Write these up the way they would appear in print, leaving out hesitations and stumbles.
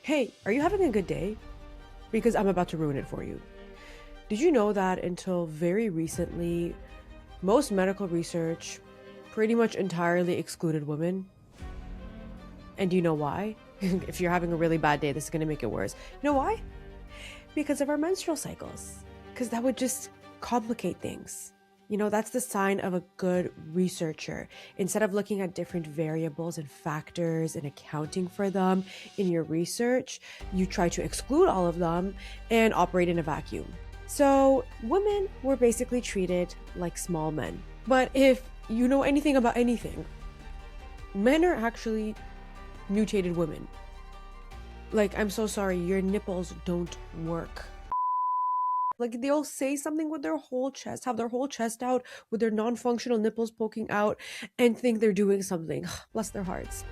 Hey, are you having a good day? Because I'm about to ruin it for you. Did you know that until very recently, most medical research pretty much entirely excluded women? And do you know why? If you're having a really bad day, this is going to make it worse. You know why? Because of our menstrual cycles. Because that would just complicate things. That's the sign of a good researcher. Instead of looking at different variables and factors and accounting for them in your research, you try to exclude all of them and operate in a vacuum. So, women were basically treated like small men. But if you know anything about anything, men are actually mutated women. Like, I'm so sorry, your nipples don't work. Like, they'll say something with their whole chest, have their whole chest out with their non-functional nipples poking out, and think they're doing something. Bless their hearts.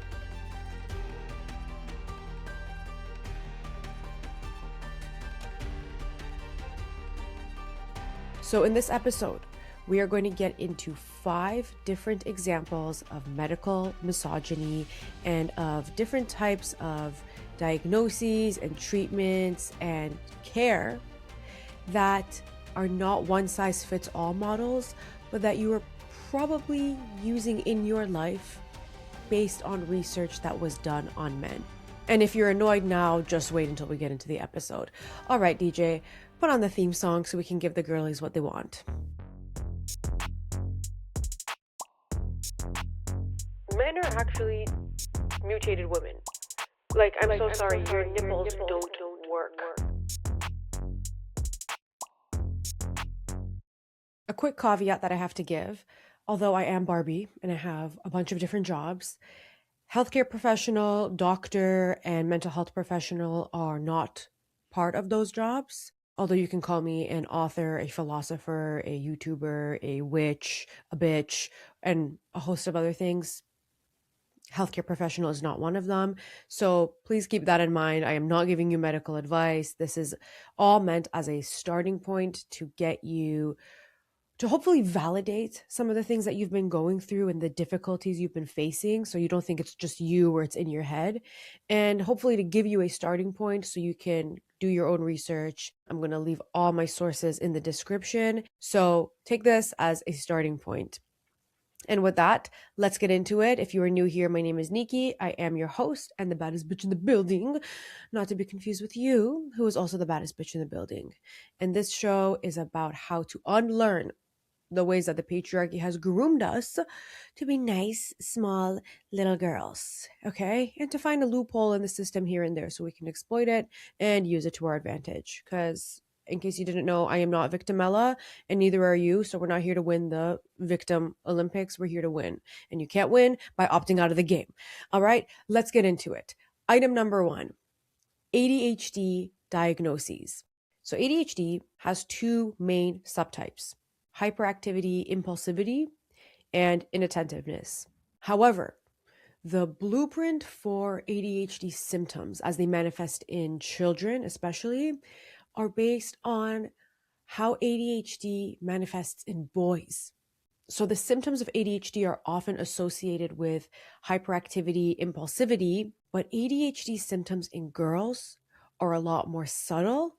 So in this episode, we are going to get into 5 different examples of medical misogyny and of different types of diagnoses and treatments and care that are not one-size-fits-all models, but that you are probably using in your life based on research that was done on men. And if you're annoyed now, just wait until we get into the episode. All right, DJ, put on the theme song so we can give the girlies what they want. Men are actually mutated women. Like, I'm so sorry, your nipples don't work. A quick caveat that I have to give, although I am Barbie and I have a bunch of different jobs, healthcare professional, doctor, and mental health professional are not part of those jobs. Although you can call me an author, a philosopher, a YouTuber, a witch, a bitch, and a host of other things, healthcare professional is not one of them. So please keep that in mind. I am not giving you medical advice. This is all meant as a starting point to get you to hopefully validate some of the things that you've been going through and the difficulties you've been facing, so you don't think it's just you or it's in your head, and hopefully to give you a starting point so you can do your own research. I'm going to leave all my sources in the description, so take this as a starting point. And with that, let's get into it. If you are new here, my name is Nikki. I am your host and the baddest bitch in the building, not to be confused with you, who is also the baddest bitch in the building. And this show is about how to unlearn the ways that the patriarchy has groomed us to be nice, small, little girls, okay? And to find a loophole in the system here and there so we can exploit it and use it to our advantage. Because in case you didn't know, I am not Victimella and neither are you. So we're not here to win the victim Olympics. We're here to win. And you can't win by opting out of the game. All right, let's get into it. Item number 1, ADHD diagnoses. So ADHD has 2 main subtypes: hyperactivity, impulsivity, and inattentiveness. However, the blueprint for ADHD symptoms as they manifest in children, especially, are based on how ADHD manifests in boys. So the symptoms of ADHD are often associated with hyperactivity, impulsivity, but ADHD symptoms in girls are a lot more subtle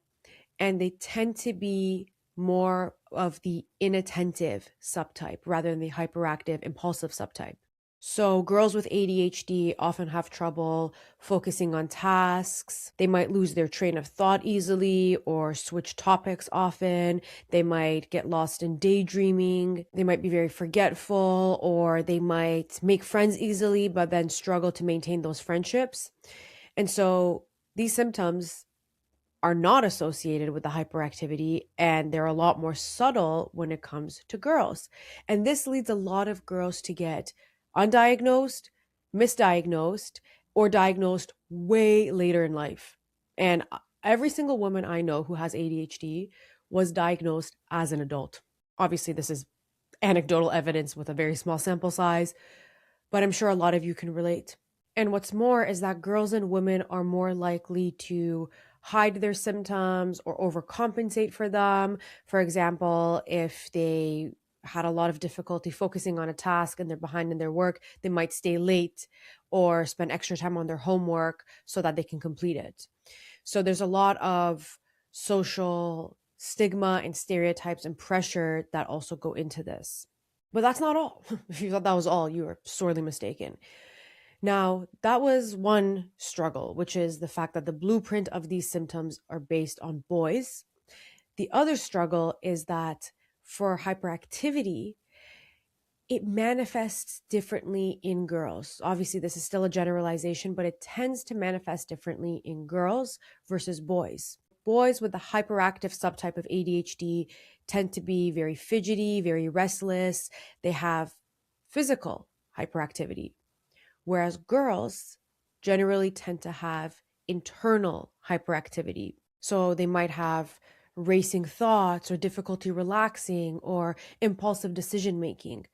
and they tend to be more of the inattentive subtype rather than the hyperactive, impulsive subtype. So girls with ADHD often have trouble focusing on tasks. They might lose their train of thought easily or switch topics often. They might get lost in daydreaming. They might be very forgetful, or they might make friends easily but then struggle to maintain those friendships. And so these symptoms are not associated with the hyperactivity, and they're a lot more subtle when it comes to girls. And this leads a lot of girls to get undiagnosed, misdiagnosed, or diagnosed way later in life. And every single woman I know who has ADHD was diagnosed as an adult. Obviously, this is anecdotal evidence with a very small sample size, but I'm sure a lot of you can relate. And what's more is that girls and women are more likely to hide their symptoms or overcompensate for them. For example, if they had a lot of difficulty focusing on a task and they're behind in their work, they might stay late or spend extra time on their homework so that they can complete it. So there's a lot of social stigma and stereotypes and pressure that also go into this. But that's not all. If you thought that was all, you are sorely mistaken. Now, that was one struggle, which is the fact that the blueprint of these symptoms are based on boys. The other struggle is that for hyperactivity, it manifests differently in girls. Obviously, this is still a generalization, but it tends to manifest differently in girls versus boys. Boys with the hyperactive subtype of ADHD tend to be very fidgety, very restless. They have physical hyperactivity, whereas girls generally tend to have internal hyperactivity. So they might have racing thoughts or difficulty relaxing or impulsive decision making,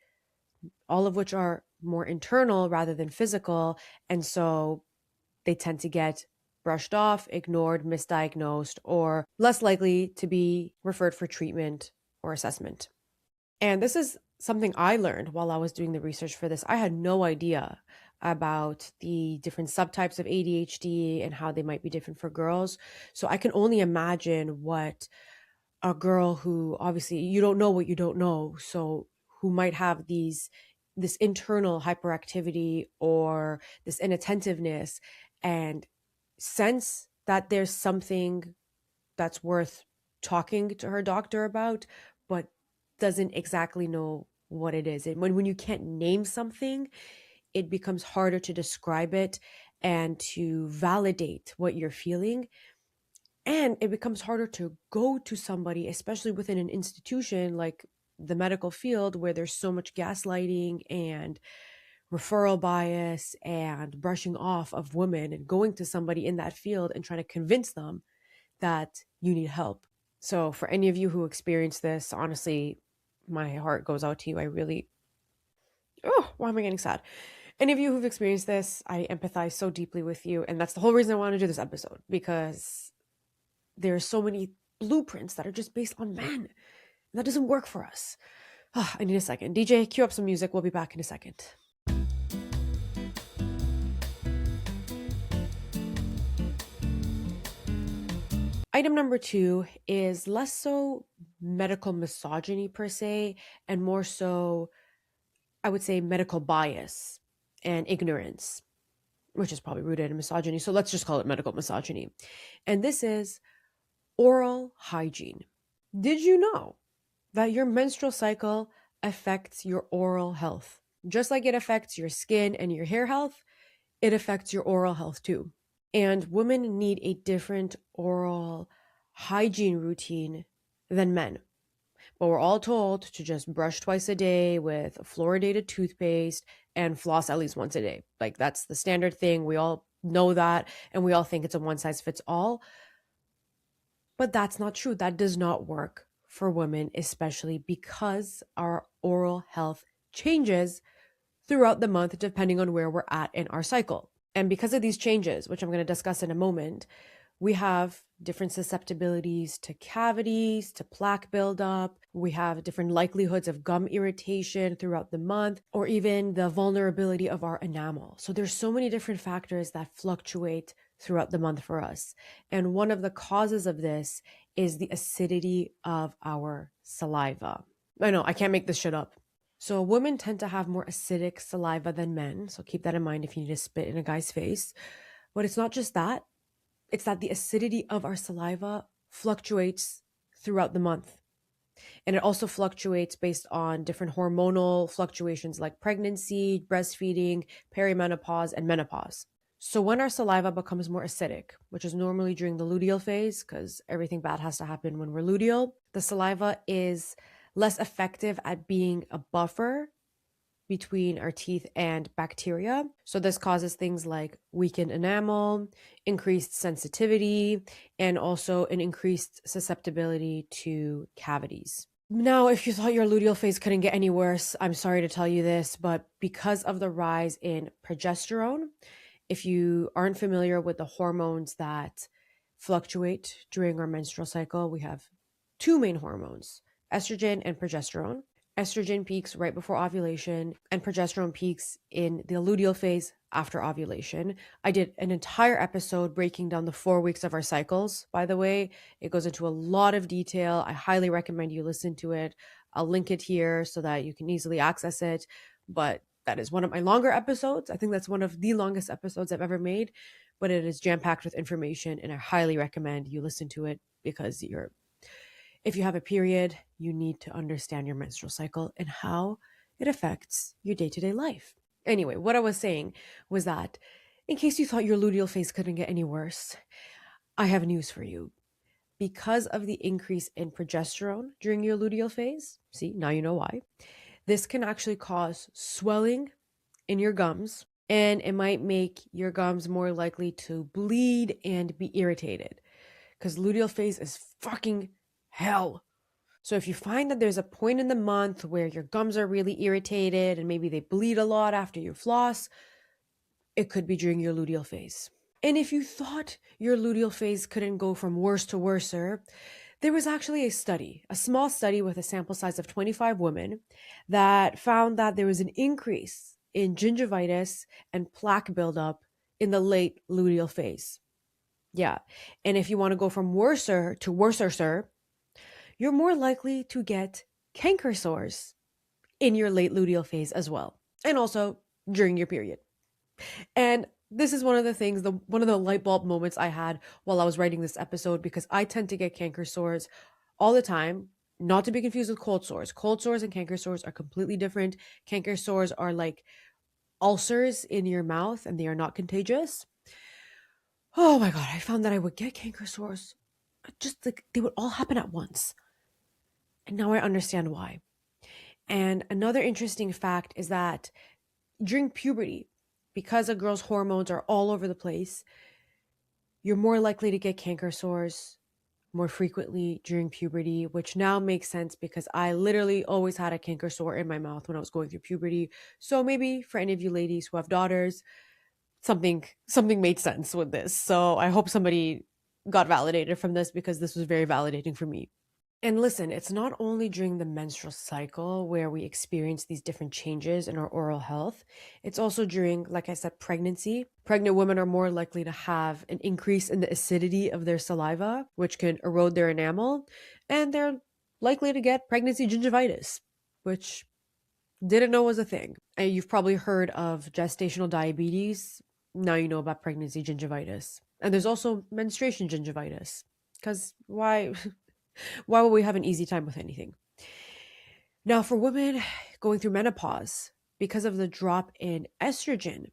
all of which are more internal rather than physical. And so they tend to get brushed off, ignored, misdiagnosed, or less likely to be referred for treatment or assessment. And this is something I learned while I was doing the research for this. I had no idea about the different subtypes of ADHD and how they might be different for girls. So I can only imagine what a girl who, obviously you don't know what you don't know, so who might have this internal hyperactivity or this inattentiveness and sense that there's something that's worth talking to her doctor about, but doesn't exactly know what it is. And when you can't name something, it becomes harder to describe it and to validate what you're feeling. And it becomes harder to go to somebody, especially within an institution like the medical field, where there's so much gaslighting and referral bias and brushing off of women, and going to somebody in that field and trying to convince them that you need help. So for any of you who experience this, honestly, my heart goes out to you. Why am I getting sad? Any of you who've experienced this, I empathize so deeply with you. And that's the whole reason I want to do this episode, because there are so many blueprints that are just based on men. That doesn't work for us. I need a second. DJ, cue up some music. We'll be back in a second. Item number 2 is less so medical misogyny per se, and more so, I would say, medical bias and ignorance, which is probably rooted in misogyny. So let's just call it medical misogyny. And this is oral hygiene. Did you know that your menstrual cycle affects your oral health? Just like it affects your skin and your hair health, it affects your oral health too. And women need a different oral hygiene routine than men. But we're all told to just brush twice a day with fluoridated toothpaste and floss at least once a day. Like, that's the standard thing. We all know that, and we all think it's a one size fits all. But that's not true. That does not work for women, especially because our oral health changes throughout the month depending on where we're at in our cycle. And because of these changes, which I'm going to discuss in a moment, we have different susceptibilities to cavities, to plaque buildup. We have different likelihoods of gum irritation throughout the month, or even the vulnerability of our enamel. So there's so many different factors that fluctuate throughout the month for us. And one of the causes of this is the acidity of our saliva. I know, I can't make this shit up. So women tend to have more acidic saliva than men. So keep that in mind if you need to spit in a guy's face. But it's not just that. It's that the acidity of our saliva fluctuates throughout the month. And it also fluctuates based on different hormonal fluctuations like pregnancy, breastfeeding, perimenopause, and menopause. So when our saliva becomes more acidic, which is normally during the luteal phase, because everything bad has to happen when we're luteal, the saliva is less effective at being a buffer between our teeth and bacteria. So this causes things like weakened enamel, increased sensitivity, and also an increased susceptibility to cavities. Now, if you thought your luteal phase couldn't get any worse, I'm sorry to tell you this, but because of the rise in progesterone, if you aren't familiar with the hormones that fluctuate during our menstrual cycle, we have two main hormones, estrogen and progesterone. estrogen peaks right before ovulation, and progesterone peaks in the luteal phase after ovulation. I did an entire episode breaking down the 4 weeks of our cycles, by the way. It goes into a lot of detail. I highly recommend you listen to it. I'll link it here so that you can easily access it. But that is one of my longer episodes. I think that's one of the longest episodes I've ever made, but it is jam packed with information, and I highly recommend you listen to it because if you have a period, you need to understand your menstrual cycle and how it affects your day to day life. Anyway, what I was saying was that in case you thought your luteal phase couldn't get any worse, I have news for you. Because of the increase in progesterone during your luteal phase, see, now you know why, this can actually cause swelling in your gums, and it might make your gums more likely to bleed and be irritated because luteal phase is fucking hell. So if you find that there's a point in the month where your gums are really irritated and maybe they bleed a lot after you floss, it could be during your luteal phase. And if you thought your luteal phase couldn't go from worse to worser, there was actually a small study with a sample size of 25 women that found that there was an increase in gingivitis and plaque buildup in the late luteal phase. Yeah. And if you want to go from worser to worser, sir, you're more likely to get canker sores in your late luteal phase as well, and also during your period. And this is one of the things, one of the light bulb moments I had while I was writing this episode, because I tend to get canker sores all the time, not to be confused with cold sores. Cold sores and canker sores are completely different. Canker sores are like ulcers in your mouth and they are not contagious. Oh my God, I found that I would get canker sores. Just like they would all happen at once. And now I understand why. And another interesting fact is that during puberty, because a girl's hormones are all over the place, you're more likely to get canker sores more frequently during puberty, which now makes sense because I literally always had a canker sore in my mouth when I was going through puberty. So maybe for any of you ladies who have daughters, something made sense with this. So I hope somebody got validated from this because this was very validating for me. And listen, it's not only during the menstrual cycle where we experience these different changes in our oral health, it's also during, like I said, pregnancy. Pregnant women are more likely to have an increase in the acidity of their saliva, which can erode their enamel, and they're likely to get pregnancy gingivitis, which didn't know was a thing. And you've probably heard of gestational diabetes. Now you know about pregnancy gingivitis. And there's also menstruation gingivitis. Because why? Why would we have an easy time with anything? Now, for women going through menopause, because of the drop in estrogen,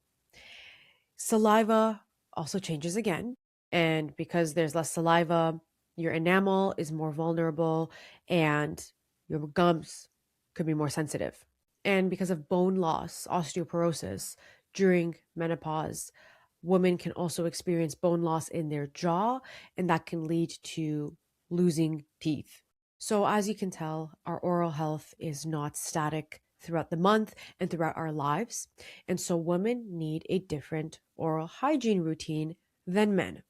saliva also changes again. And because there's less saliva, your enamel is more vulnerable and your gums could be more sensitive. And because of bone loss, osteoporosis, during menopause, women can also experience bone loss in their jaw, and that can lead to losing teeth. So as you can tell, our oral health is not static throughout the month and throughout our lives. And so women need a different oral hygiene routine than men.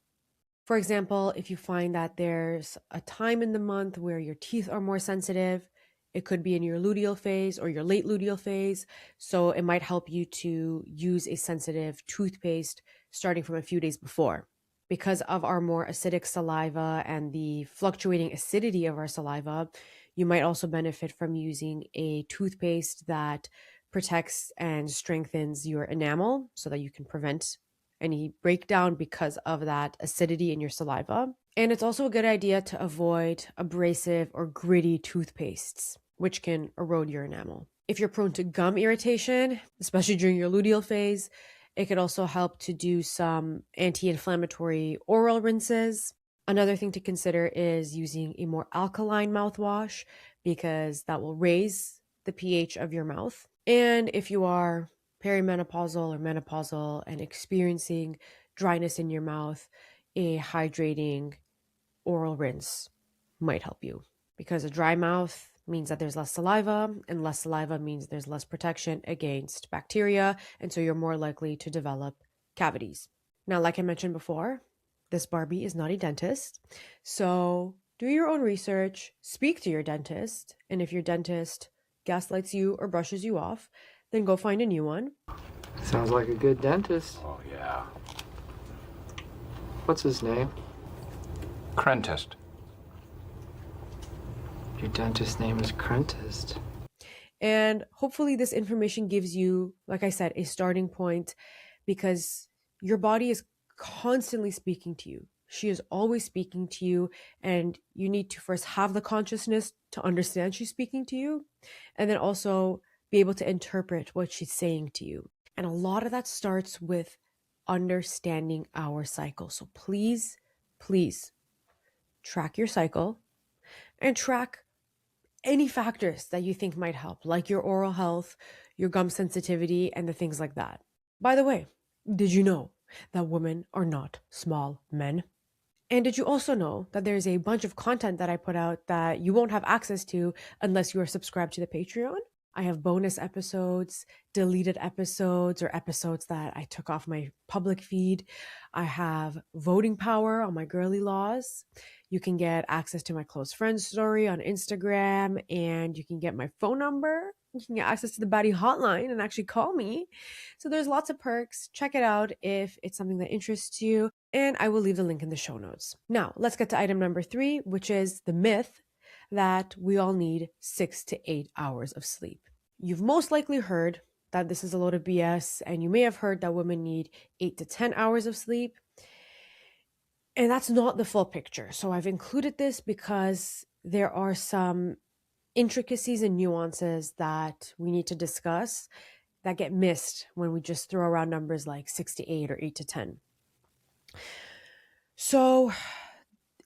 For example, if you find that there's a time in the month where your teeth are more sensitive, it could be in your luteal phase or your late luteal phase. So it might help you to use a sensitive toothpaste starting from a few days before. Because of our more acidic saliva and the fluctuating acidity of our saliva, you might also benefit from using a toothpaste that protects and strengthens your enamel so that you can prevent any breakdown because of that acidity in your saliva. And it's also a good idea to avoid abrasive or gritty toothpastes, which can erode your enamel. If you're prone to gum irritation, especially during your luteal phase, it could also help to do some anti-inflammatory oral rinses. Another thing to consider is using a more alkaline mouthwash because that will raise the pH of your mouth. And if you are perimenopausal or menopausal and experiencing dryness in your mouth, a hydrating oral rinse might help you because a dry mouth means that there's less saliva, and less saliva means there's less protection against bacteria, and so you're more likely to develop cavities. Now, like I mentioned before, this Barbie is not a dentist, so do your own research, speak to your dentist, and if your dentist gaslights you or brushes you off, then go find a new one. Sounds like a good dentist. Oh, yeah. What's his name? Crentist. Your dentist's name is Crentist. And hopefully, this information gives you, like I said, a starting point because your body is constantly speaking to you. She is always speaking to you, and you need to first have the consciousness to understand she's speaking to you, and then also be able to interpret what she's saying to you. And a lot of that starts with understanding our cycle. So please, please track your cycle and track any factors that you think might help, like your oral health, your gum sensitivity, and the things like that. By the way, did you know that women are not small men? And did you also know that there's a bunch of content that I put out that you won't have access to unless you are subscribed to the Patreon? I have bonus episodes, deleted episodes, or episodes that I took off my public feed. I have voting power on my girly laws. You can get access to my close friends story on Instagram, and you can get my phone number. You can get access to the baddie hotline and actually call me. So there's lots of perks. Check it out if it's something that interests you, and I will leave the link in the show notes. Now, let's get to item number 3, which is the myth that we all need 6 to 8 hours of sleep. You've most likely heard that this is a load of BS, and you may have heard that women need 8 to 10 hours of sleep. And that's not the full picture. So I've included this because there are some intricacies and nuances that we need to discuss that get missed when we just throw around numbers like 6 to 8 or 8 to 10. So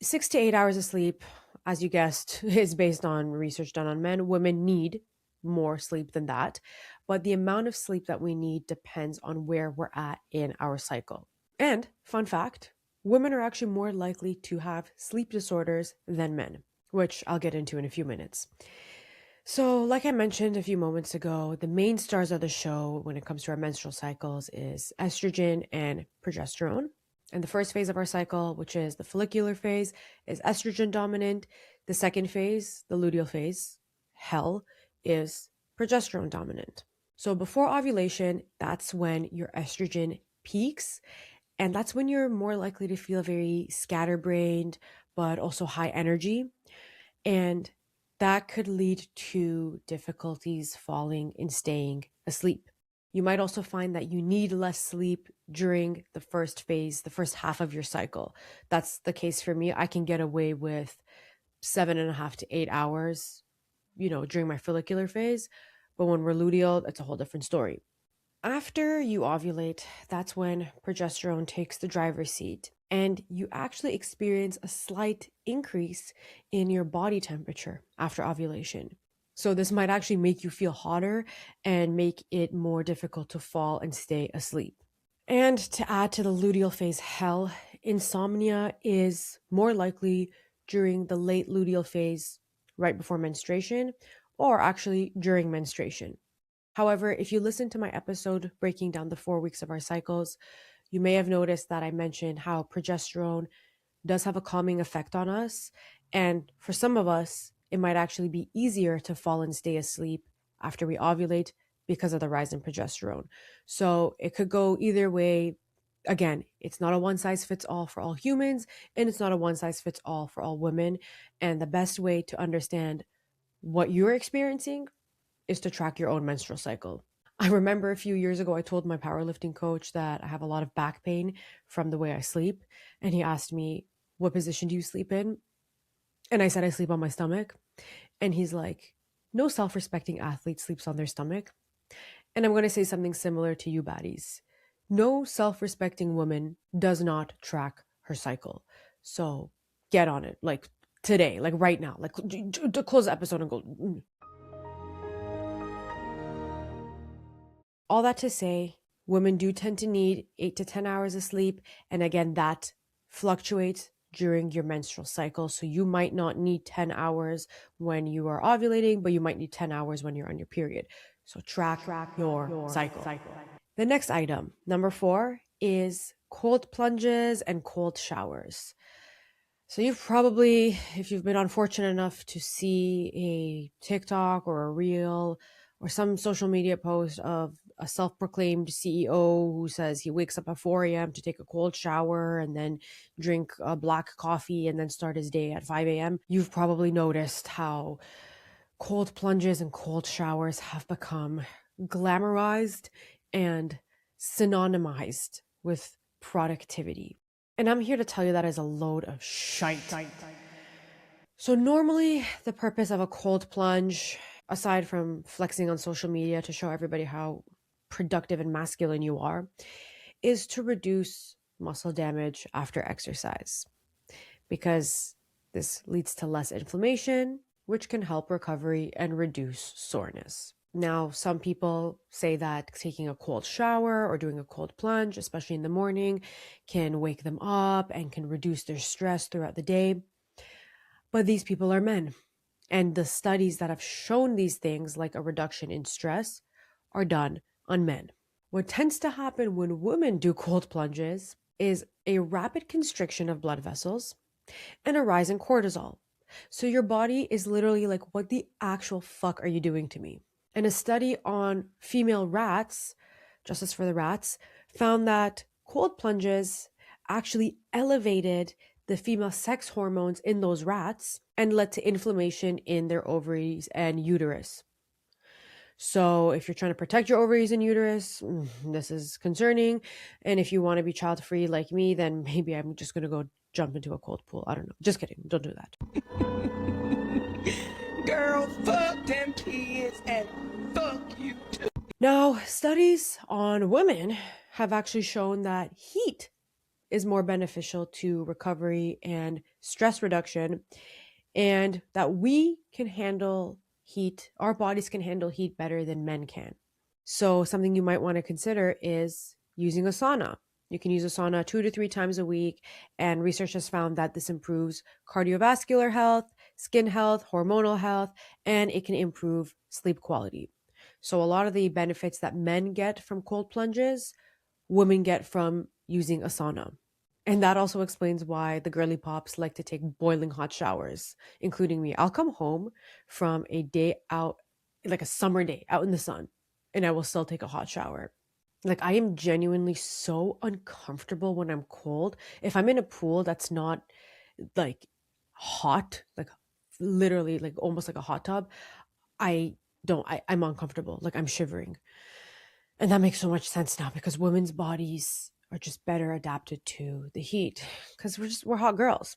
6 to 8 hours of sleep, as you guessed, is based on research done on men. Women need more sleep than that, but the amount of sleep that we need depends on where we're at in our cycle. And fun fact, women are actually more likely to have sleep disorders than men, which I'll get into in a few minutes. So, like I mentioned a few moments ago, the main stars of the show when it comes to our menstrual cycles is estrogen and progesterone. And the first phase of our cycle, which is the follicular phase, is estrogen dominant. The second phase, the luteal phase, hell, is progesterone dominant. So before ovulation, that's when your estrogen peaks. And that's when you're more likely to feel very scatterbrained, but also high energy. And that could lead to difficulties falling and staying asleep. You might also find that you need less sleep during the first phase, the first half of your cycle. That's the case for me. I can get away with 7.5 to 8 hours, during my follicular phase. But when we're luteal, it's a whole different story. After you ovulate, that's when progesterone takes the driver's seat, and you actually experience a slight increase in your body temperature after ovulation. So this might actually make you feel hotter and make it more difficult to fall and stay asleep. And to add to the luteal phase hell, insomnia is more likely during the late luteal phase, right before menstruation, or actually during menstruation. However, if you listen to my episode breaking down the 4 weeks of our cycles, you may have noticed that I mentioned how progesterone does have a calming effect on us. And for some of us, it might actually be easier to fall and stay asleep after we ovulate because of the rise in progesterone. So it could go either way. Again, it's not a one size fits all for all humans, and it's not a one size fits all for all women. And the best way to understand what you're experiencing is to track your own menstrual cycle. I remember a few years ago, I told my powerlifting coach that I have a lot of back pain from the way I sleep. And he asked me, what position do you sleep in? And I said, I sleep on my stomach. And he's like, no self-respecting athlete sleeps on their stomach. And I'm going to say something similar to you baddies. No self-respecting woman does not track her cycle. So get on it, like today, like right now, like to close the episode and go. All that to say, women do tend to need 8 to 10 hours of sleep. And again, that fluctuates during your menstrual cycle. So you might not need 10 hours when you are ovulating, but you might need 10 hours when you're on your period. So track your cycle. The next item, number 4, is cold plunges and cold showers. So you've probably, if you've been unfortunate enough to see a TikTok or a reel or some social media post of a self-proclaimed CEO who says he wakes up at 4 a.m. to take a cold shower and then drink a black coffee and then start his day at 5 a.m., you've probably noticed how cold plunges and cold showers have become glamorized and synonymized with productivity. And I'm here to tell you that is a load of shite. So normally the purpose of a cold plunge, aside from flexing on social media to show everybody how productive and masculine you are, is to reduce muscle damage after exercise, because this leads to less inflammation, which can help recovery and reduce soreness. Now, some people say that taking a cold shower or doing a cold plunge, especially in the morning, can wake them up and can reduce their stress throughout the day. But these people are men. And the studies that have shown these things, like a reduction in stress, are done on men. What tends to happen when women do cold plunges is a rapid constriction of blood vessels and a rise in cortisol. So your body is literally like, what the actual fuck are you doing to me? And a study on female rats, Justice for the Rats, found that cold plunges actually elevated the female sex hormones in those rats and led to inflammation in their ovaries and uterus. So if you're trying to protect your ovaries and uterus, this is concerning. And if you want to be child free like me, then maybe I'm just going to go jump into a cold pool. I don't know. Just kidding. Don't do that. Girl, fuck them kids and fuck you too. Now, studies on women have actually shown that heat is more beneficial to recovery and stress reduction, and that we can handle heat, our bodies can handle heat better than men can. So something you might want to consider is using a sauna. You can use a sauna 2 to 3 times a week, and research has found that this improves cardiovascular health, skin health, hormonal health, and it can improve sleep quality. So a lot of the benefits that men get from cold plunges, women get from using a sauna. And that also explains why the girly pops like to take boiling hot showers, including me. I'll come home from a day out, like a summer day out in the sun, and I will still take a hot shower. Like, I am genuinely so uncomfortable when I'm cold. If I'm in a pool that's not like hot, like literally like almost like a hot tub, I'm uncomfortable. Like, I'm shivering. And that makes so much sense now, because women's bodies are just better adapted to the heat, because we're hot girls.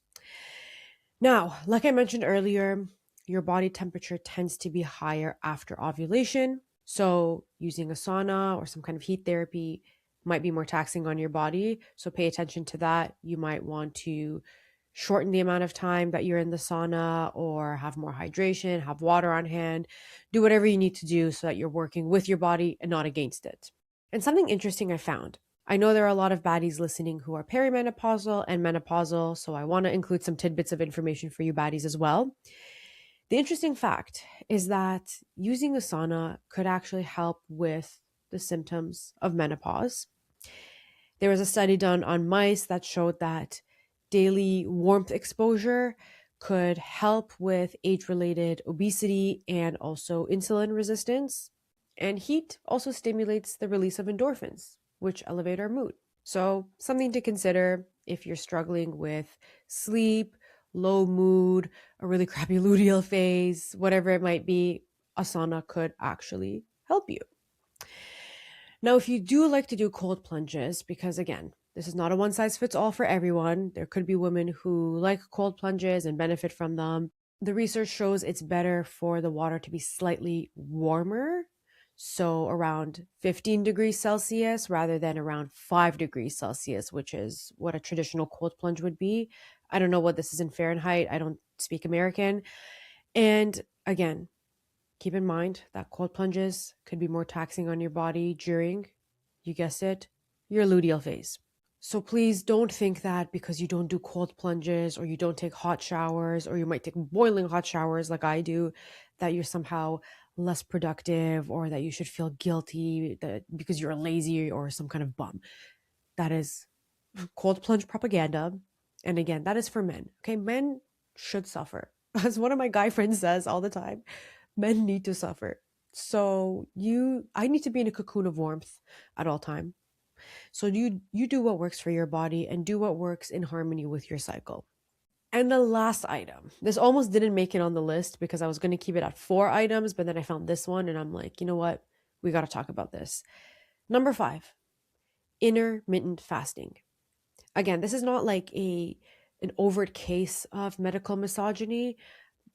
Now, like I mentioned earlier, your body temperature tends to be higher after ovulation. So using a sauna or some kind of heat therapy might be more taxing on your body. So pay attention to that. You might want to shorten the amount of time that you're in the sauna, or have more hydration, have water on hand, do whatever you need to do so that you're working with your body and not against it. And something interesting I found, I know there are a lot of baddies listening who are perimenopausal and menopausal, so I want to include some tidbits of information for you baddies as well. The interesting fact is that using a sauna could actually help with the symptoms of menopause. There was a study done on mice that showed that daily warmth exposure could help with age-related obesity and also insulin resistance. And heat also stimulates the release of endorphins, which elevate our mood. So something to consider if you're struggling with sleep, low mood, a really crappy luteal phase, whatever it might be, a sauna could actually help you. Now, if you do like to do cold plunges, because again, this is not a one size fits all for everyone. There could be women who like cold plunges and benefit from them. The research shows it's better for the water to be slightly warmer, so around 15 degrees Celsius rather than around 5 degrees Celsius, which is what a traditional cold plunge would be. I don't know what this is in Fahrenheit. I don't speak American. And again, keep in mind that cold plunges could be more taxing on your body during, you guessed it, your luteal phase. So please don't think that because you don't do cold plunges, or you don't take hot showers, or you might take boiling hot showers like I do, that you're somehow less productive, or that you should feel guilty that because you're lazy or some kind of bum. That is cold plunge propaganda. And again, that is for men. Okay, men should suffer. As one of my guy friends says all the time, men need to suffer. So I need to be in a cocoon of warmth at all time. So you do what works for your body and do what works in harmony with your cycle. And the last item, this almost didn't make it on the list because I was going to keep it at 4 items, but then I found this one and I'm like, you know what? We got to talk about this. Number 5, intermittent fasting. Again, this is not like an overt case of medical misogyny,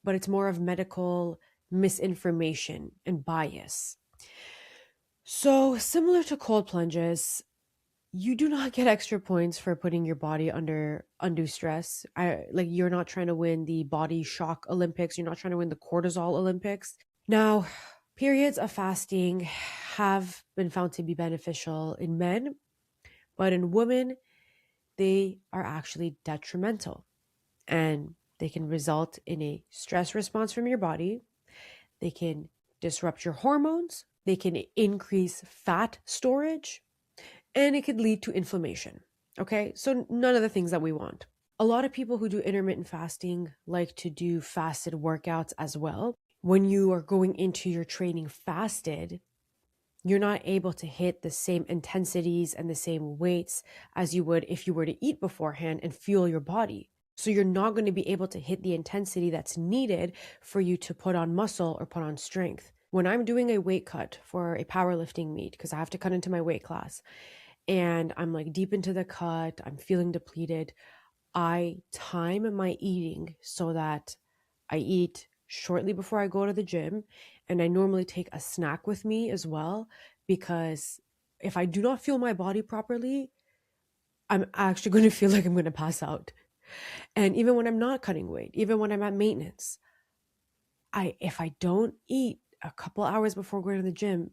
but it's more of medical misinformation and bias. So, similar to cold plunges, you do not get extra points for putting your body under undue stress. You're not trying to win the body shock Olympics, you're not trying to win the cortisol Olympics. Now, periods of fasting have been found to be beneficial in men, but in women, they are actually detrimental and they can result in a stress response from your body. They can disrupt your hormones. They can increase fat storage and it could lead to inflammation. Okay, so none of the things that we want. A lot of people who do intermittent fasting like to do fasted workouts as well. When you are going into your training fasted, you're not able to hit the same intensities and the same weights as you would if you were to eat beforehand and fuel your body. So you're not going to be able to hit the intensity that's needed for you to put on muscle or put on strength. When I'm doing a weight cut for a powerlifting meet, because I have to cut into my weight class, and I'm like deep into the cut, I'm feeling depleted, I time my eating so that I eat shortly before I go to the gym. And I normally take a snack with me as well, because if I do not fuel my body properly, I'm actually going to feel like I'm going to pass out. And even when I'm not cutting weight, even when I'm at maintenance, if I don't eat a couple hours before going to the gym,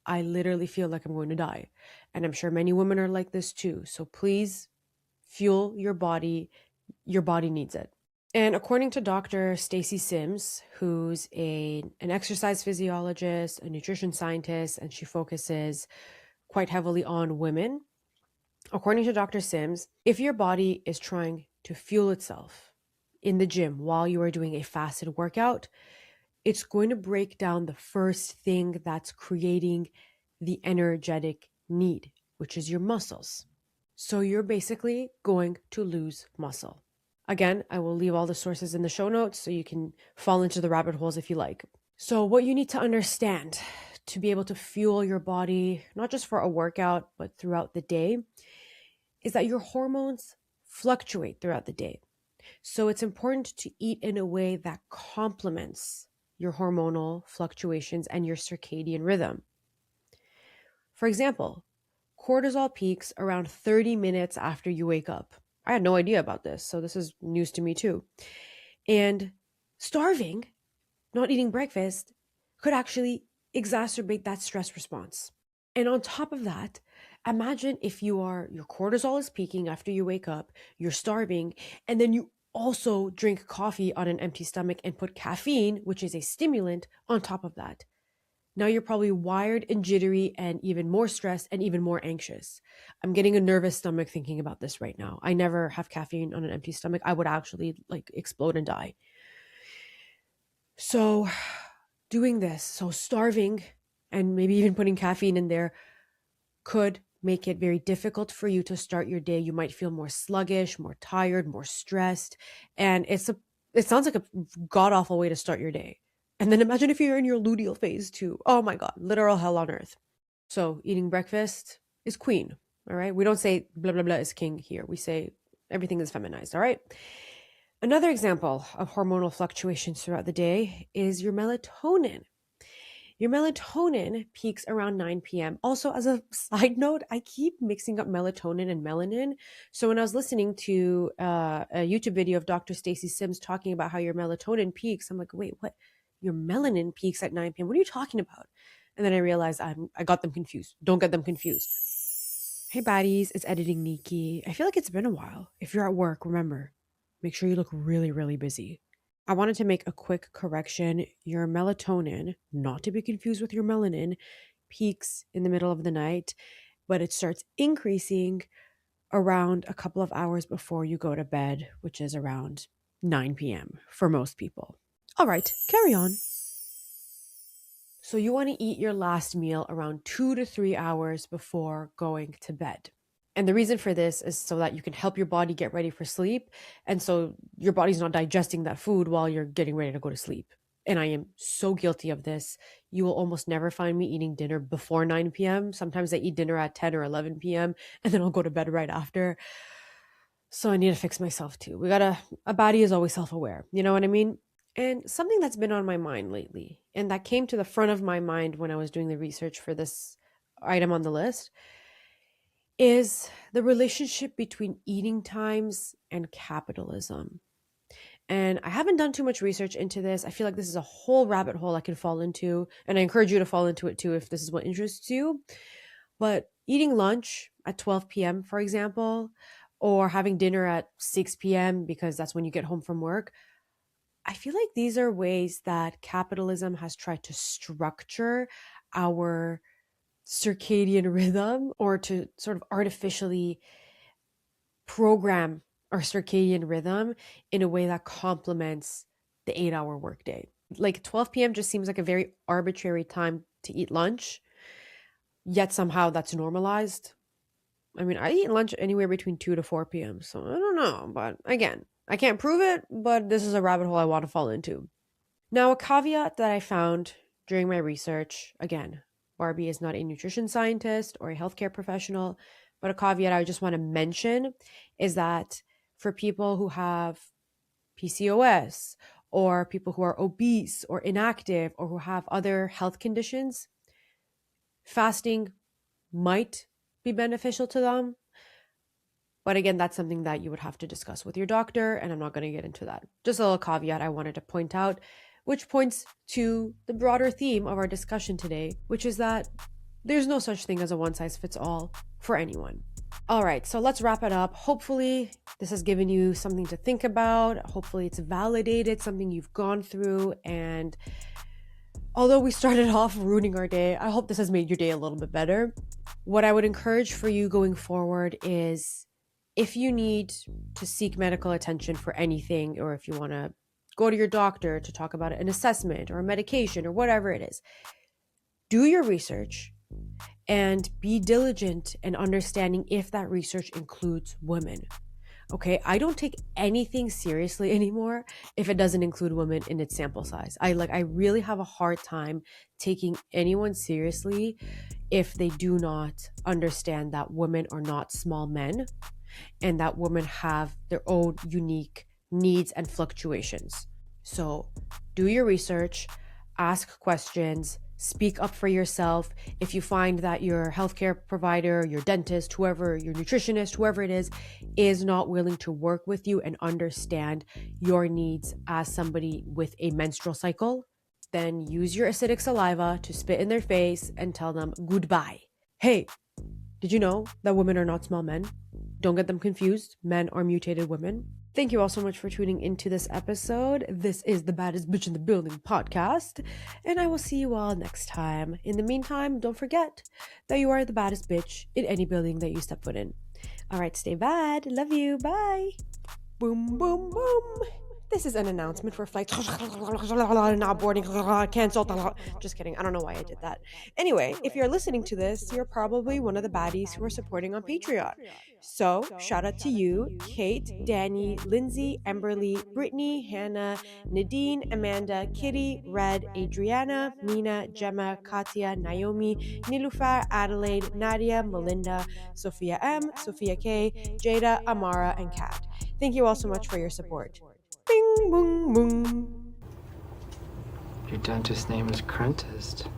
I literally feel like I'm going to die. And I'm sure many women are like this too. So please fuel your body. Your body needs it. And according to Dr. Stacy Sims, who's an exercise physiologist, a nutrition scientist, and she focuses quite heavily on women. According to Dr. Sims, if your body is trying to fuel itself in the gym while you are doing a fasted workout, it's going to break down the first thing that's creating the energetic need, which is your muscles. So you're basically going to lose muscle. Again, I will leave all the sources in the show notes so you can fall into the rabbit holes if you like. So what you need to understand to be able to fuel your body, not just for a workout, but throughout the day, is that your hormones fluctuate throughout the day. So it's important to eat in a way that complements your hormonal fluctuations and your circadian rhythm. For example, cortisol peaks around 30 minutes after you wake up. I had no idea about this, so this is news to me too. And starving, not eating breakfast, could actually exacerbate that stress response. And on top of that, imagine if your cortisol is peaking after you wake up, you're starving, and then you also drink coffee on an empty stomach and put caffeine, which is a stimulant, on top of that. Now you're probably wired and jittery and even more stressed and even more anxious. I'm getting a nervous stomach thinking about this right now. I never have caffeine on an empty stomach. I would actually explode and die. So doing this, so starving and maybe even putting caffeine in there could make it very difficult for you to start your day. You might feel more sluggish, more tired, more stressed. And it sounds like a god-awful way to start your day. And then imagine if you're in your luteal phase too. Oh my God, literal hell on earth. So eating breakfast is queen, all right? We don't say blah, blah, blah is king here. We say everything is feminized, all right? Another example of hormonal fluctuations throughout the day is your melatonin. Your melatonin peaks around 9 p.m. Also, as a side note, I keep mixing up melatonin and melanin. So when I was listening to a YouTube video of Dr. Stacy Sims talking about how your melatonin peaks, I'm like, wait, what? Your melanin peaks at 9 p.m. What are you talking about? And then I realized I got them confused. Don't get them confused. Hey baddies, it's Editing Nikki. I feel like it's been a while. If you're at work, remember, make sure you look really, really busy. I wanted to make a quick correction. Your melatonin, not to be confused with your melanin, peaks in the middle of the night, but it starts increasing around a couple of hours before you go to bed, which is around 9 p.m. for most people. All right, carry on. So you want to eat your last meal around 2 to 3 hours before going to bed. And the reason for this is so that you can help your body get ready for sleep. And so your body's not digesting that food while you're getting ready to go to sleep. And I am so guilty of this. You will almost never find me eating dinner before 9 p.m. Sometimes I eat dinner at 10 or 11 p.m. and then I'll go to bed right after. So I need to fix myself too. A body is always self-aware. You know what I mean? And something that's been on my mind lately, and that came to the front of my mind when I was doing the research for this item on the list, is the relationship between eating times and capitalism. And I haven't done too much research into this. I feel like this is a whole rabbit hole I could fall into, and I encourage you to fall into it too if this is what interests you. But eating lunch at 12 p.m., for example, or having dinner at 6 p.m. because that's when you get home from work, I feel like these are ways that capitalism has tried to structure our circadian rhythm, or to sort of artificially program our circadian rhythm in a way that complements the 8-hour workday. Like 12 p.m. just seems like a very arbitrary time to eat lunch, yet somehow that's normalized. I mean, I eat lunch anywhere between 2 to 4 p.m. So I don't know. But again, I can't prove it, but this is a rabbit hole I want to fall into. Now, a caveat that I found during my research, again, Barbie is not a nutrition scientist or a healthcare professional, but a caveat I just want to mention is that for people who have PCOS, or people who are obese or inactive, or who have other health conditions, fasting might be beneficial to them. But again, that's something that you would have to discuss with your doctor, and I'm not going to get into that. Just a little caveat I wanted to point out, which points to the broader theme of our discussion today, which is that there's no such thing as a one-size-fits-all for anyone. All right, so let's wrap it up. Hopefully, this has given you something to think about. Hopefully, it's validated something you've gone through. And although we started off ruining our day, I hope this has made your day a little bit better. What I would encourage for you going forward is, if you need to seek medical attention for anything, or if you want to go to your doctor to talk about an assessment or a medication or whatever it is, do your research and be diligent in understanding if that research includes women. Okay, I don't take anything seriously anymore if it doesn't include women in its sample size. I really have a hard time taking anyone seriously if they do not understand that women are not small men, and that women have their own unique needs and fluctuations. So do your research, ask questions, speak up for yourself. If you find that your healthcare provider, your dentist, whoever, your nutritionist, whoever it is not willing to work with you and understand your needs as somebody with a menstrual cycle, then use your acidic saliva to spit in their face and tell them goodbye. Hey, did you know that women are not small men? Don't get them confused. Men are mutated women. Thank you all so much for tuning into this episode. This is the Baddest Bitch in the Building podcast, and I will see you all next time. In the meantime, don't forget that you are the baddest bitch in any building that you step foot in. All right, stay bad. Love you. Bye. Boom, boom, boom. This is an announcement for flight not boarding, canceled. Just kidding. I don't know why I did that. Anyway, if you're listening to this, you're probably one of the baddies who are supporting on Patreon. So shout out to you, Kate, Danny, Lindsay, Emberly, Brittany, Hannah, Nadine, Amanda, Kitty, Red, Adriana, Mina, Gemma, Katya, Naomi, Nilufar, Adelaide, Nadia, Melinda, Sophia M, Sophia K, Jada, Amara, and Kat. Thank you all so much for your support. Bing, boom, boom. Your dentist's name is Crentist.